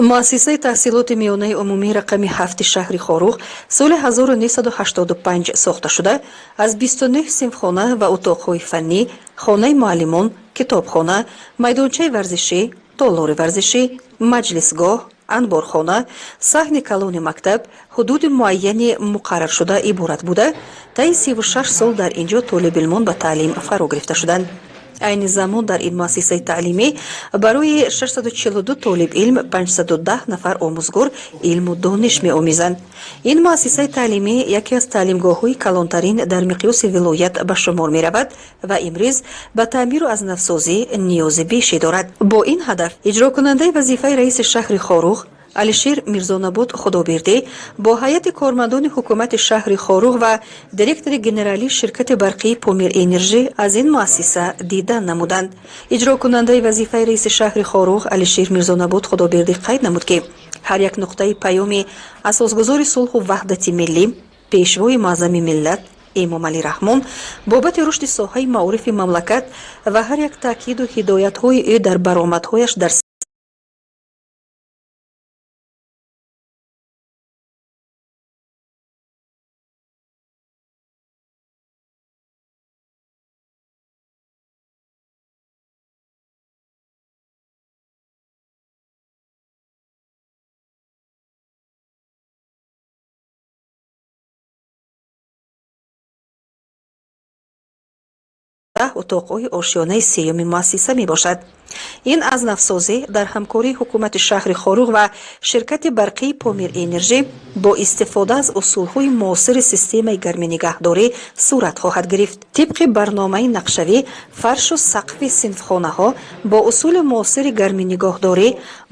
муассисаи таҳсилоти миёнаи умумии рақами 7 шаҳри Хоруғ соли 1985 сохта шуда, аз 29 синфхона ва утоқҳои фаннӣ, хонаи муаллимон, китобхона, майдончаи варзишӣ, толори варзишӣ, маҷлисгоҳ, анборхона, саҳни калони мактаб, ҳудуди муайяни муқаррар шуда иборат буда, таи 36 сол дар ин ҷо толибилмон ба таълим фаро гирифта шуданд. айни замон дар ин муассисаи таълимӣ барои 642 толибилм 510 нафар омӯзгор илму дониш меомӯзанд. ин муассисаи таълимӣ яке аз таълимгоҳҳои калонтарин дар миқёси вилоят ба шумор меравад ва имрӯз ба таъмиру азнавсозӣ ниёзи беше дорад. бо ин ҳадаф иҷрокунандаи вазифаи раиси шаҳри Хоруғ Алишер Мирзонабод Худобердӣ бо ҳайати кормандони ҳукумати шаҳри Хоруғ ва директори генералии ширкати барқии Помир Энержи аз ин муассиса дидан намуданд. Иҷрокунандаи вазифаи раиси шаҳри Хоруғ Алишер Мирзонабод Худобердӣ қайд намуд ки ҳар як нуқтаи паёми асосгузори сулҳу ваҳдати миллӣ, пешвои муаззами миллат Имом Али Раҳмон бобати рушди соҳаи маорифи мамлакат ва ҳар як таъкиду ҳидоятҳои ӯ дар баромадҳояш дар утоқҳои ошёнаи сеюми муассиса мебошад. ин азнавсозӣ дар ҳамкории ҳукумати шаҳри Хоруғ ва ширкати барқии Помир Энержи бо истифода аз усулҳои муосири системаи гарминигаҳдорӣ сурат хоҳад гирифт. тибқи барномаи нақшавӣ фаршу сақфи синфхонаҳо бо усули муосири гарминигоҳдорӣ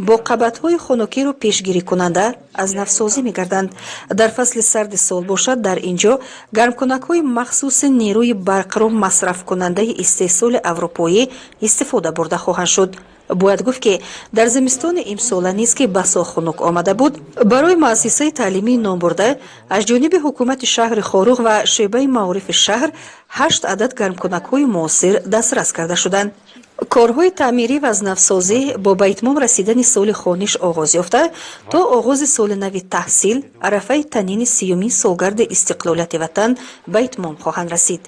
бо қабатҳои хунукиро пешгирикунанда азнавсозӣ мегарданд. дар фасли сарди сол бошад дар ин ҷо гармкунакҳои махсуси нерӯи барқро масрафкунандаи истеҳсоли аврупоӣ истифода бурда хоҳанд шуд. бояд гуфт ки дар зимистони имсола низ ки басо хунук омада буд, барои муассисаи таълимии номбурда аз ҷониби ҳукумати шаҳри Хоруғ ва шӯъбаи маорифи шаҳр 8 адад гармкунакҳои муосир дастрас карда шуданд. корҳои таъмирӣ ва азнавсозӣ бо ба итмом расидани соли хониш оғоз ёфта то оғози соли нави таҳсил арафаи танини 30-юмин солгарди истиқлолияти ватан ба итмом хоҳанд расид.